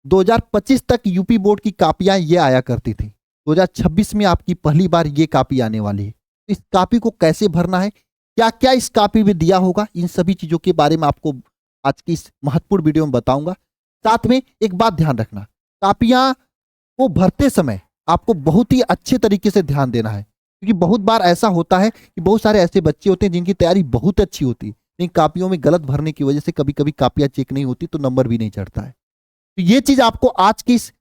2025 तक UP board की कापियां ये आया करती थी। 2026 में आपकी पहली बार ये कापी आने वाली है। इस कापी को कैसे भरना है, क्या क्या इस कापी में दिया होगा, इन सभी चीजों के बारे में आपको आज की इस महत्वपूर्ण वीडियो में बताऊंगा। साथ में एक बात ध्यान रखना, कापियां को भरते समय आपको बहुत ही अच्छे तरीके से ध्यान देना है, क्योंकि बहुत बार ऐसा होता है कि बहुत सारे ऐसे बच्चे होते हैं जिनकी तैयारी बहुत अच्छी होती है, लेकिन कापियों में गलत भरने की वजह से कभी कभी कापियां चेक नहीं होती तो नंबर भी नहीं चढ़ता है। तो ये चीज आपको आज के इस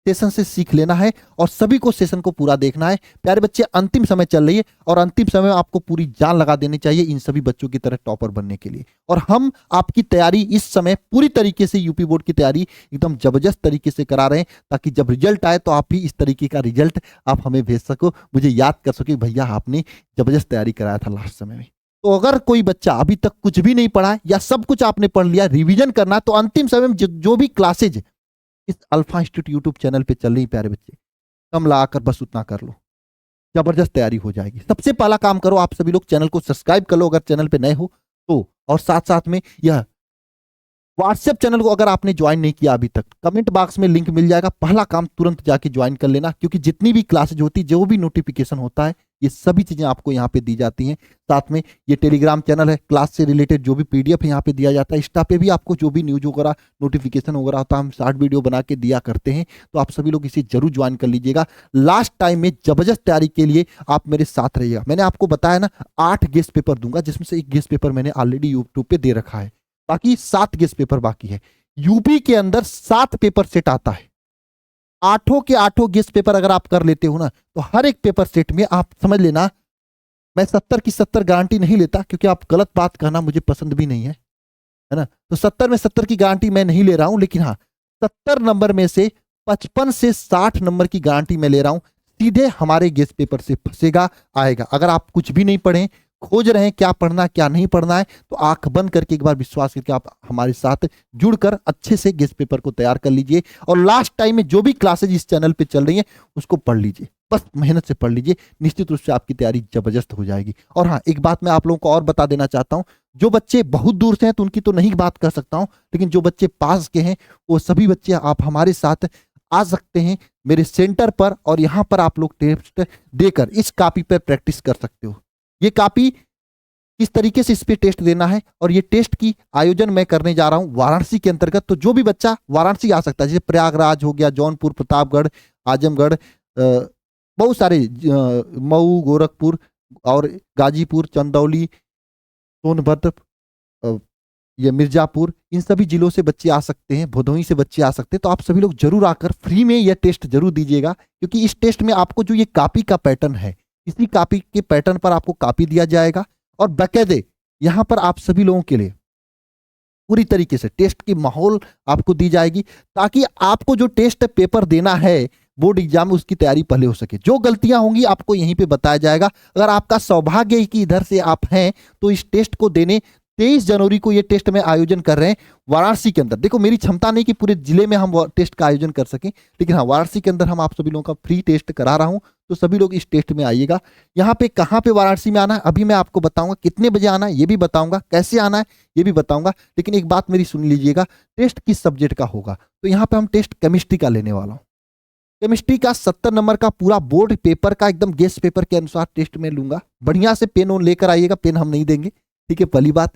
सेशन से सीख लेना है और सभी को सेशन को पूरा देखना है। प्यारे बच्चे, अंतिम समय चल रही है और अंतिम समय में आपको पूरी जान लगा देनी चाहिए इन सभी बच्चों की तरह टॉपर बनने के लिए। और हम आपकी तैयारी इस समय पूरी तरीके से यूपी बोर्ड की तैयारी एकदम जबरदस्त तरीके से करा रहे हैं, ताकि जब रिजल्ट आए तो आप भी इस तरीके का रिजल्ट आप हमें भेज सको, मुझे याद कर सको भैया आपने जबरदस्त तैयारी कराया था लास्ट समय में। तो अगर कोई बच्चा अभी तक कुछ भी नहीं पढ़ा है या सब कुछ आपने पढ़ लिया, रिवीजन करना, तो अंतिम समय में जो भी क्लासेज इस अल्फा इंस्टीट्यूट यूट्यूब चैनल पे चल रही, प्यारे बच्चे कम लगाकर बस उतना कर लो, जबरदस्त तैयारी हो जाएगी। सबसे पहला काम करो, आप सभी लोग चैनल को सब्सक्राइब कर लो अगर चैनल पे नए हो तो, और साथ साथ में यह व्हाट्सएप चैनल को अगर आपने ज्वाइन नहीं किया अभी तक, कमेंट बॉक्स में लिंक मिल जाएगा, पहला काम तुरंत जाके ज्वाइन कर लेना, क्योंकि जितनी भी क्लासेज होती, जो भी नोटिफिकेशन होता है, ये सभी चीजें आपको यहाँ पे दी जाती हैं। साथ में ये टेलीग्राम चैनल है, क्लास से रिलेटेड जो भी पीडीएफ यहाँ पे दिया जाता है, इंस्टा पे भी आपको जो भी न्यूज वगैरह नोटिफिकेशन वगैरह होता है, हम शॉर्ट वीडियो बना के दिया करते हैं, तो आप सभी लोग इसे जरूर ज्वाइन कर लीजिएगा। लास्ट टाइम में जबरदस्त तैयारी के लिए आप मेरे साथ रहिएगा। मैंने आपको बताया ना 8 गेस्ट पेपर दूंगा, जिसमें से एक गेस्ट पेपर मैंने ऑलरेडी यूट्यूब पे दे रखा है, बाकी 7 गेस्ट पेपर बाकी है। यूपी के अंदर 7 पेपर सेट आता है, 8 के 8 गेस्ट पेपर अगर आप कर लेते हो ना, तो हर एक पेपर सेट में आप समझ लेना, मैं 70 की 70 गारंटी नहीं लेता, क्योंकि आप गलत बात कहना मुझे पसंद भी नहीं है ना, तो 70 में 70 की गारंटी मैं नहीं ले रहा हूं, लेकिन हाँ 70 नंबर में से 55 से 60 नंबर की गारंटी मैं ले रहा हूं, सीधे हमारे गेस्ट पेपर से फंसेगा आएगा। अगर आप कुछ भी नहीं पढ़े, खोज रहे हैं क्या पढ़ना क्या नहीं पढ़ना है, तो आंख बंद करके एक बार विश्वास करके आप हमारे साथ जुड़कर अच्छे से गेस्ट पेपर को तैयार कर लीजिए, और लास्ट टाइम में जो भी क्लासेज इस चैनल पे चल रही हैं उसको पढ़ लीजिए, बस मेहनत से पढ़ लीजिए, निश्चित रूप से आपकी तैयारी जबरदस्त हो जाएगी। और हाँ, एक बात मैं आप लोगों को और बता देना चाहता हूं, जो बच्चे बहुत दूर से हैं तो उनकी तो नहीं बात कर सकता हूं, लेकिन जो बच्चे पास के हैं वो सभी बच्चे आप हमारे साथ आ सकते हैं मेरे सेंटर पर, और यहां पर आप लोग टेस्ट देकर इस कॉपी पर प्रैक्टिस कर सकते हो। ये कॉपी किस तरीके से इस पे टेस्ट देना है, और ये टेस्ट की आयोजन मैं करने जा रहा हूं वाराणसी के अंतर्गत, तो जो भी बच्चा वाराणसी आ सकता है, जैसे प्रयागराज हो गया, जौनपुर, प्रतापगढ़, आजमगढ़, बहुत सारे मऊ, गोरखपुर और गाजीपुर, चंदौली, सोनभद्र, अ, ये मिर्जापुर, इन सभी जिलों से बच्चे आ सकते हैं, भदोही से बच्चे आ सकते हैं। तो आप सभी लोग जरूर आकर फ्री में यह टेस्ट जरूर दीजिएगा, क्योंकि इस टेस्ट में आपको जो ये कॉपी का पैटर्न है, इसी कॉपी के पैटर्न पर आपको कॉपी दिया जाएगा, और बाकायदे यहां पर आप सभी लोगों के लिए पूरी तरीके से टेस्ट की माहौल आपको दी जाएगी, ताकि आपको जो टेस्ट पेपर देना है बोर्ड एग्जाम में, उसकी तैयारी पहले हो सके। जो गलतियां होंगी आपको यहीं पे बताया जाएगा। अगर आपका सौभाग्य है कि इधर से आप हैं, तो इस टेस्ट को देने 23 जनवरी को ये टेस्ट में आयोजन कर रहे हैं वाराणसी के अंदर। देखो, मेरी क्षमता नहीं कि पूरे जिले में हम टेस्ट का आयोजन कर सकें, लेकिन हाँ, वाराणसी के अंदर हम आप सभी लोगों का फ्री टेस्ट करा रहा हूं, तो सभी लोग इस टेस्ट में आइएगा। यहाँ पे कहाँ पे वाराणसी में आना है अभी मैं आपको बताऊंगा, कितने बजे आना है ये भी बताऊंगा, कैसे आना है ये भी बताऊंगा, लेकिन एक बात मेरी सुन लीजिएगा, टेस्ट किस सब्जेक्ट का होगा। तो यहाँ पे हम टेस्ट केमिस्ट्री का लेने वाला हूँ। केमिस्ट्री का 70 नंबर का पूरा बोर्ड पेपर का एकदम गेस्ट पेपर के अनुसार टेस्ट में लूंगा। बढ़िया से पेन ओन लेकर आइएगा, पेन हम नहीं देंगे, ठीक है। पहली बात,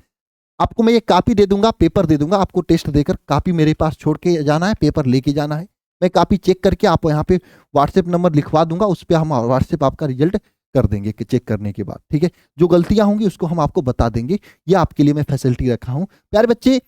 आपको मैं ये कॉपी दे दूंगा, पेपर दे दूंगा, आपको टेस्ट देकर कॉपी मेरे पास छोड़ के जाना है, पेपर लेके जाना है। मैं कॉपी चेक करके आपको यहाँ पे व्हाट्सएप नंबर लिखवा दूंगा, उस पर हम व्हाट्सएप आपका रिजल्ट कर देंगे कि चेक करने के बाद, ठीक है। जो गलतियां होंगी उसको हम आपको बता देंगे, ये आपके लिए मैं फैसिलिटी रखा हूँ। प्यारे बच्चे,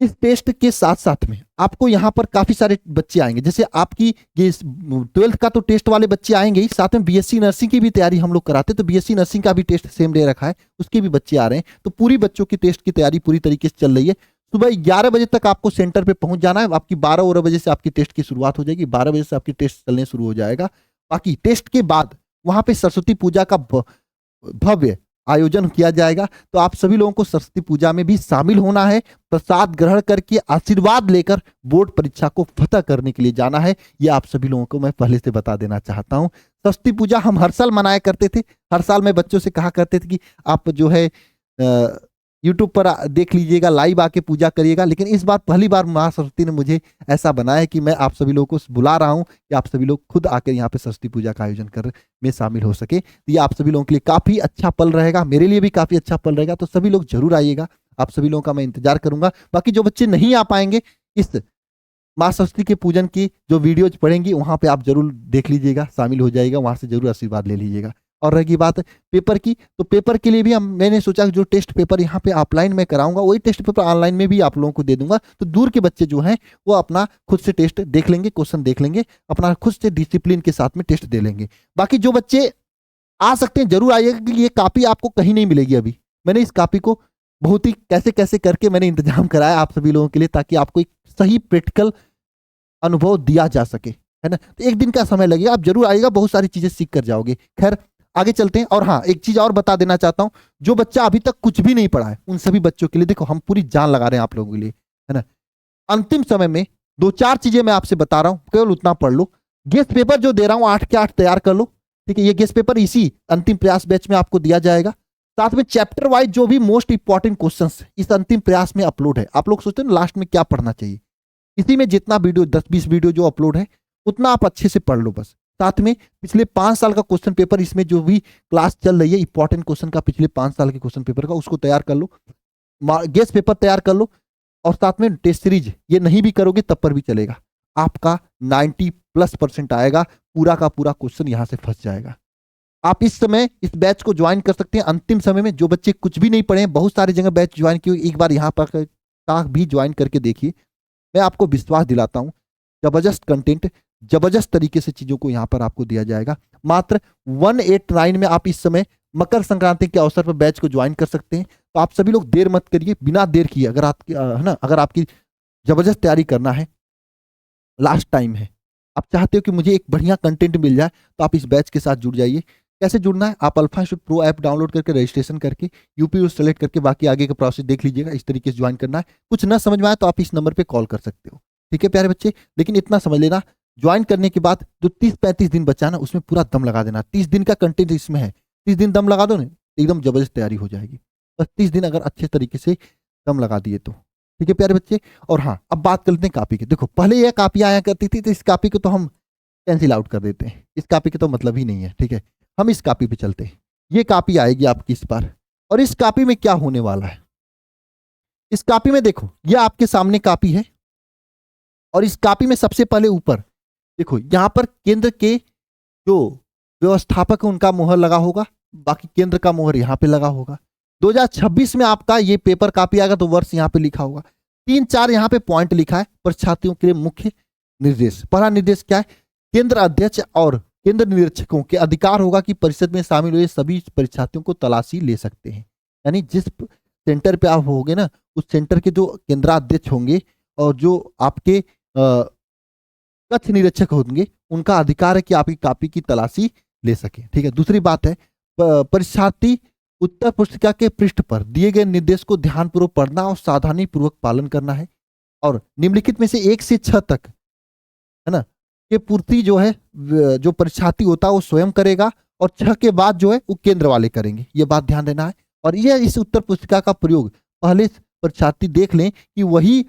इस टेस्ट के साथ साथ में आपको यहाँ पर काफी सारे बच्चे आएंगे, जैसे आपकी ये 12th का तो टेस्ट वाले बच्चे आएंगे ही, साथ में बीएससी नर्सिंग की भी तैयारी हम लोग कराते हैं, तो बीएससी नर्सिंग का भी टेस्ट सेम डे रखा है, उसके भी बच्चे आ रहे हैं। तो पूरी बच्चों की टेस्ट की तैयारी पूरी तरीके से चल रही है। सुबह 11 बजे तक आपको सेंटर पे पहुंच जाना है, आपकी 12 बजे से आपकी टेस्ट की शुरुआत हो जाएगी, 12 बजे से आपकी टेस्ट चलने शुरू हो जाएगा। बाकी टेस्ट के बाद वहां पे सरस्वती पूजा का भव्य आयोजन किया जाएगा, तो आप सभी लोगों को सरस्वती पूजा में भी शामिल होना है, प्रसाद ग्रहण करके आशीर्वाद लेकर बोर्ड परीक्षा को फतह करने के लिए जाना है। ये आप सभी लोगों को मैं पहले से बता देना चाहता हूं। सरस्वती पूजा हम हर साल मनाया करते थे, हर साल मैं बच्चों से कहा करते थे कि आप जो है यूट्यूब पर देख लीजिएगा, लाइव आके पूजा करिएगा। लेकिन इस बार पहली बार माँ सरस्वती ने मुझे ऐसा बनाया कि मैं आप सभी लोगों को बुला रहा हूँ कि आप सभी लोग खुद आकर यहाँ पे सरस्वती पूजा का आयोजन कर में शामिल हो सके। तो ये आप सभी लोगों के लिए काफी अच्छा पल रहेगा, मेरे लिए भी काफी अच्छा पल रहेगा। तो सभी लोग जरूर आइएगा, आप सभी लोगों का मैं इंतजार करूंगा। बाकी जो बच्चे नहीं आ पाएंगे, इस माँ सरस्वती के पूजन की जो वीडियोज पढ़ेंगी वहां पे आप जरूर देख लीजिएगा, शामिल हो जाइएगा, वहां से जरूर आशीर्वाद ले लीजिएगा। और रही बात पेपर की, तो पेपर के लिए भी मैंने सोचा कि जो टेस्ट पेपर यहाँ पे ऑफलाइन में कराऊंगा वही टेस्ट पेपर ऑनलाइन में भी आप लोगों को दे दूंगा। तो दूर के बच्चे जो हैं वो अपना खुद से टेस्ट देख लेंगे, क्वेश्चन देख लेंगे, अपना खुद से डिसिप्लिन के साथ में टेस्ट दे लेंगे। बाकी जो बच्चे आ सकते हैं जरूर आइएगा, क्योंकि ये कॉपी आपको कहीं नहीं मिलेगी। अभी मैंने इस कॉपी को बहुत ही कैसे कैसे करके मैंने इंतजाम कराया आप सभी लोगों के लिए, ताकि आपको एक सही प्रैक्टिकल अनुभव दिया जा सके, है ना। तो एक दिन का समय लगेगा, आप जरूर आइएगा, बहुत सारी चीजें सीख कर जाओगे। खैर आगे चलते हैं। और हाँ, एक चीज और बता देना चाहता हूं, जो बच्चा अभी तक कुछ भी नहीं पढ़ा है उन सभी बच्चों के लिए देखो हम पूरी जान लगा रहे हैं आप लोगों के लिए, है ना। अंतिम समय में 2-4 चीजें मैं आपसे बता रहा हूं, केवल उतना पढ़ लो। गेस्ट पेपर जो दे रहा हूं 8 के 8 तैयार कर लो, ठीक है। ये गेस्ट पेपर इसी अंतिम प्रयास बैच में आपको दिया जाएगा। साथ में चैप्टर वाइज जो भी मोस्ट इंपॉर्टेंट क्वेश्चंस इस अंतिम प्रयास में अपलोड है। आप लोग सोचते हैं लास्ट में क्या पढ़ना चाहिए, इसी में जितना वीडियो 10-20 वीडियो जो अपलोड है उतना आप अच्छे से पढ़ लो बस। साथ में पिछले 5 साल का क्वेश्चन पेपर, इसमें जो भी क्लास चल रही है इंपॉर्टेंट क्वेश्चन का पिछले 5 साल के क्वेश्चन पेपर का, उसको तैयार कर लो, गेस्ट पेपर तैयार कर लो। और साथ में टेस्ट सीरीज, ये नहीं भी करोगे तब पर भी चलेगा, आपका 90+% आएगा, पूरा का पूरा क्वेश्चन यहां से फंस जाएगा। आप इस समय इस बैच को ज्वाइन कर सकते हैं अंतिम समय में। जो बच्चे कुछ भी नहीं पढ़े, बहुत सारी जगह बैच ज्वाइन किए, एक बार यहाँ पर भी ज्वाइन करके देखिए। मैं आपको विश्वास दिलाता हूं, जबरदस्त कंटेंट, जबरदस्त तरीके से चीजों को यहां पर आपको दिया जाएगा। मात्र 189 में आप इस समय मकर संक्रांति के अवसर पर बैच को ज्वाइन कर सकते हैं। तो आप सभी लोग देर मत करिए, बिना देर किए, अगर आपकी है ना, अगर आपकी जबरदस्त तैयारी करना है, लास्ट टाइम है, आप चाहते हो कि मुझे एक बढ़िया कंटेंट मिल जाए, तो आप इस बैच के साथ जुड़ जाइए। कैसे जुड़ना है, आप alpha institute pro app download करके रजिस्ट्रेशन करके यूपी सेलेक्ट करके बाकी आगे का प्रोसेस देख लीजिएगा। इस तरीके से ज्वाइन करना है। कुछ ना समझ में आए तो आप इस नंबर पे कॉल कर सकते हो, ठीक है प्यारे बच्चे। लेकिन इतना समझ लेना, ज्वाइन करने के बाद जो 30-35 दिन बचा ना, उसमें पूरा दम लगा देना। 30 दिन का कंटेंट इसमें है, 30 दिन दम लगा दो ना, एकदम जबरदस्त तैयारी हो जाएगी। बस 30 दिन अगर अच्छे तरीके से दम लगा दिए तो, ठीक है प्यारे बच्चे। और हाँ, अब बात कर लेते हैं कॉपी की। देखो पहले यह कॉपी आया करती थी, तो इस कॉपी को तो हम कैंसिल आउट कर देते हैं, इस कॉपी का तो मतलब ही नहीं है, ठीक है। हम इस कॉपी पे चलते हैं। ये कॉपी आएगी आपकी इस बार, और इस कॉपी में क्या होने वाला है, इस कॉपी में देखो, ये आपके सामने कॉपी है, और इस कॉपी में सबसे पहले ऊपर देखो, यहां पर केंद्र के जो व्यवस्थापक है उनका मोहर लगा होगा, बाकी केंद्र का मोहर यहां पे लगा होगा। 2026 में आपका ये पेपर कॉपी आएगा तो वर्ष यहां पे लिखा होगा। 3-4 यहां पे पॉइंट लिखा है परीक्षार्थियों के लिए मुख्य निर्देश। पहला निर्देश क्या है, केंद्र अध्यक्ष और केंद्र निरीक्षकों के अधिकार होगा कि परिषद में शामिल हुए सभी परीक्षार्थियों को तलाशी ले सकते हैं। यानी जिस सेंटर पे आप होगे ना, उस सेंटर के जो केंद्राध्यक्ष होंगे और जो आपके कक्ष निरीक्षक होंगे, उनका अधिकार है कि आपकी कॉपी की तलाशी ले सके, ठीक है। दूसरी बात है, परीक्षार्थी उत्तर पुस्तिका के पृष्ठ पर दिए गए निर्देश को ध्यानपूर्वक पढ़ना और सावधानी पूर्वक पालन करना है। और निम्नलिखित में से 1 से 6 तक, है ना, ये पूर्ति जो है जो परीक्षार्थी होता है वो स्वयं करेगा, और 6 के बाद जो है वो केंद्र वाले करेंगे, ये बात ध्यान देना है। और ये इस उत्तर पुस्तिका का प्रयोग पहले परीक्षार्थी देख लें कि वही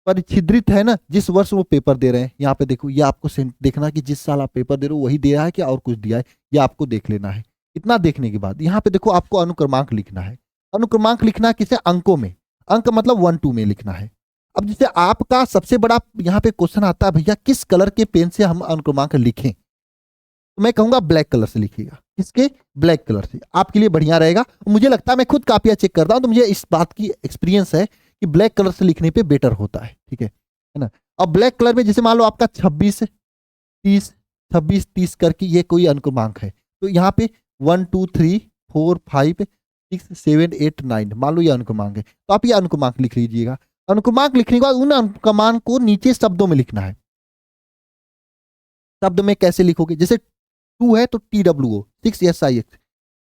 परिच्छिद्रित है ना, जिस वर्ष वो पेपर दे रहे हैं। यहाँ पे देखो, ये आपको देखना कि जिस साल आप पेपर दे रहे हो वही दे रहा है क्या और कुछ दिया है, ये आपको देख लेना है। इतना देखने के बाद यहाँ पे देखो, आपको अनुक्रमांक लिखना है। अनुक्रमांक लिखना है किसे, अंकों में, अंक मतलब 1-2 में लिखना है। अब जैसे आपका सबसे बड़ा यहाँ पे क्वेश्चन आता है, भैया किस कलर के पेन से हम अनुक्रमांक लिखें, तो मैं कहूंगा ब्लैक कलर से लिखिएगा। किसके, ब्लैक कलर से, आपके लिए बढ़िया रहेगा। मुझे लगता है, मैं खुद कॉपियां चेक करता हूं तो मुझे इस बात की एक्सपीरियंस है कि ब्लैक कलर से लिखने पे बेटर होता है, ठीक है ना। अब ब्लैक कलर में जैसे मान लो आपका 26-30 करके ये कोई अनुक्रमांक है, तो यहाँ पे 1 2 3 4 5 6 7 8 9 मान लो ये अनुक्रमांक है, तो आप ये अनुक्रमांक लिख लीजिएगा। अनुक्रमांक लिखने के बाद उन अनुक्रमांक को नीचे शब्दों में लिखना है। शब्द में कैसे लिखोगे, जैसे 2 है तो TWO, 6 SIX,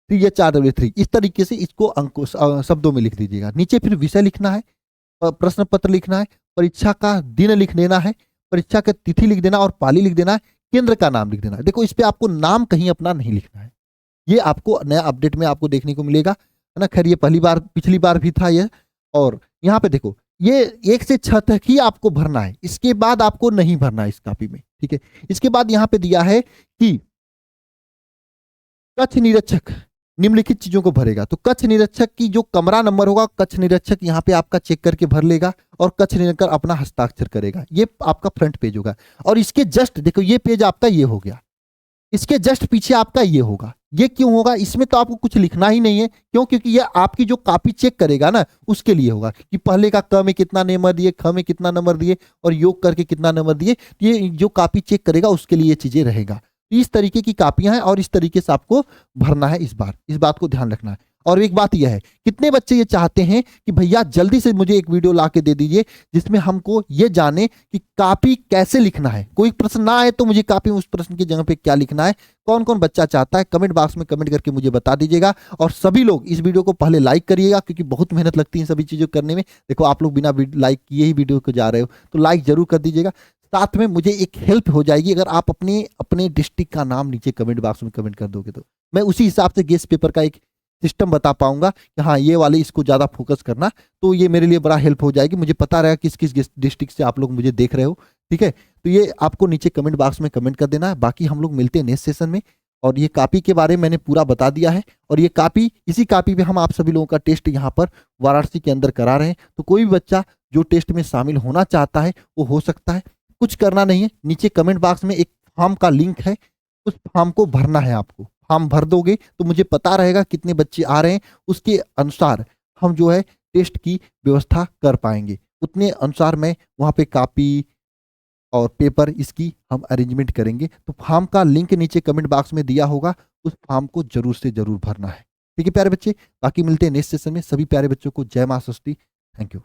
3 HRW3, इस तरीके से इसको अंकों शब्दों में लिख दीजिएगा। नीचे फिर विषय लिखना है, प्रश्न पत्र लिखना है, परीक्षा का दिन लिख देना है, परीक्षा की तिथि लिख देना और पाली लिख देना है, केंद्र का नाम लिख देना है। देखो इस पे आपको नाम कहीं अपना नहीं लिखना है, ये आपको नया अपडेट में आपको देखने को मिलेगा। है ना। खैर ये पहली बार, पिछली बार भी था ये। और यहाँ पे देखो, ये 1 से 6 तक ही आपको भरना है, इसके बाद आपको नहीं भरना है इस कॉपी में, ठीक है। इसके बाद यहाँ पे दिया है कि कक्ष निरीक्षक निम्नलिखित चीजों को भरेगा। तो कक्ष निरीक्षक की जो कमरा नंबर होगा, कक्ष निरीक्षक यहाँ पे आपका चेक करके भर लेगा और कक्ष निरीक्षक अपना हस्ताक्षर करेगा। ये आपका फ्रंट पेज होगा। और इसके जस्ट देखो, ये पेज आपका ये हो गया, इसके जस्ट पीछे आपका ये होगा। ये क्यों होगा? इसमें तो आपको कुछ लिखना ही नहीं है। क्यों? क्योंकि ये आपकी जो कॉपी चेक करेगा ना, उसके लिए होगा कि पहले का क में कितना नंबर दिए, ख में कितना नंबर दिए और योग करके कितना नंबर दिए। ये जो कॉपी चेक करेगा उसके लिए ये चीजें रहेगा। इस तरीके की कॉपियां हैं और इस तरीके से आपको भरना है इस बार। इस बात को ध्यान रखना है। और एक बात यह है, कितने बच्चे ये चाहते हैं कि भैया जल्दी से मुझे एक वीडियो ला के दे दीजिए जिसमें हमको ये जाने कि कॉपी कैसे लिखना है। कोई प्रश्न ना आए तो मुझे कॉपी में उस प्रश्न की जगह पे क्या लिखना है, कौन कौन बच्चा चाहता है, कमेंट बॉक्स में कमेंट करके मुझे बता दीजिएगा। और सभी लोग इस वीडियो को पहले लाइक करिएगा, क्योंकि बहुत मेहनत लगती है सभी चीज़ों करने में। देखो आप लोग बिना लाइक किए ही वीडियो को जा रहे हो, तो लाइक जरूर कर दीजिएगा। साथ में मुझे एक हेल्प हो जाएगी अगर आप अपने अपने डिस्ट्रिक्ट का नाम नीचे कमेंट बॉक्स में कमेंट कर दोगे, तो मैं उसी हिसाब से गेस्ट पेपर का एक सिस्टम बता पाऊंगा कि हाँ ये वाले इसको ज़्यादा फोकस करना। तो ये मेरे लिए बड़ा हेल्प हो जाएगी, मुझे पता रहेगा किस किस डिस्ट्रिक्ट से आप लोग मुझे देख रहे हो, ठीक है। तो ये आपको नीचे कमेंट बॉक्स में कमेंट कर देना है। बाकी हम लोग मिलते हैं नेक्स्ट सेशन में। और ये कॉपी के बारे में मैंने पूरा बता दिया है। और ये कॉपी, इसी कॉपी पे हम आप सभी लोगों का टेस्ट यहाँ पर वाराणसी के अंदर करा रहे हैं। तो कोई भी बच्चा जो टेस्ट में शामिल होना चाहता है वो हो सकता है। कुछ करना नहीं है, नीचे कमेंट बॉक्स में एक फॉर्म का लिंक है, उस फॉर्म को भरना है आपको। फॉर्म भर दोगे तो मुझे पता रहेगा कितने बच्चे आ रहे हैं, उसके अनुसार हम जो है टेस्ट की व्यवस्था कर पाएंगे। उतने अनुसार मैं वहाँ पे कॉपी और पेपर इसकी हम अरेंजमेंट करेंगे। तो फॉर्म का लिंक नीचे कमेंट बॉक्स में दिया होगा, उस फॉर्म को जरूर से जरूर भरना है, ठीक है प्यारे बच्चे। बाकी मिलते हैं नेक्स्ट सेशन में। सभी प्यारे बच्चों को जय मां सरस्वती। Thank you.